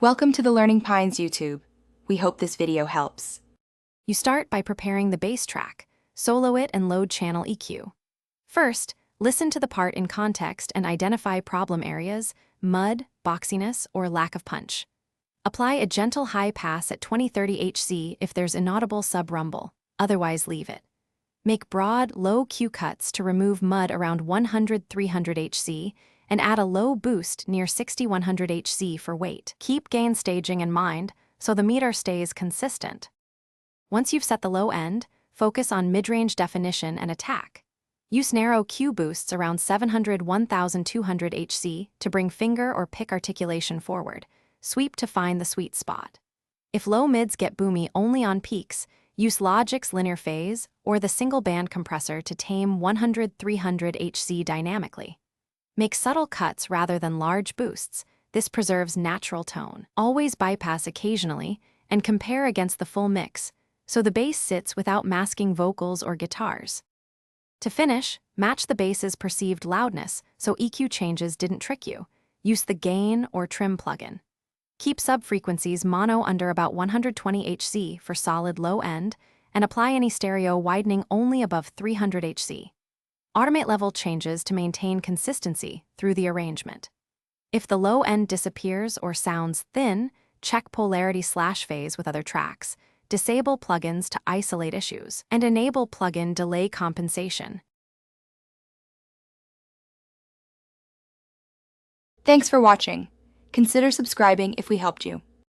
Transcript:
Welcome to the Learning Pines YouTube. We hope this video helps. You start by preparing the bass track, solo it and load channel EQ. First, listen to the part in context and identify problem areas, mud, boxiness, or lack of punch. Apply a gentle high pass at 20-30 Hz if there's inaudible sub-rumble, otherwise leave it. Make broad, low Q cuts to remove mud around 100-300 Hz and add a low boost near 60-100 Hz for weight. Keep gain staging in mind so the meter stays consistent. Once you've set the low end, focus on mid-range definition and attack. Use narrow Q boosts around 700-1200 Hz to bring finger or pick articulation forward. Sweep to find the sweet spot. If low mids get boomy only on peaks, use Logic's linear phase or the single band compressor to tame 100-300 Hz dynamically. Make subtle cuts rather than large boosts. This preserves natural tone. Always bypass occasionally and compare against the full mix, so the bass sits without masking vocals or guitars. To finish, match the bass's perceived loudness so EQ changes didn't trick you. Use the gain or trim plugin. Keep sub-frequencies mono under about 120 Hz for solid low end, and apply any stereo widening only above 300 Hz. Automate level changes to maintain consistency through the arrangement. If the low end disappears or sounds thin, check polarity/phase with other tracks, disable plugins to isolate issues, and enable plugin delay compensation. Thanks for watching. Consider subscribing if we helped you.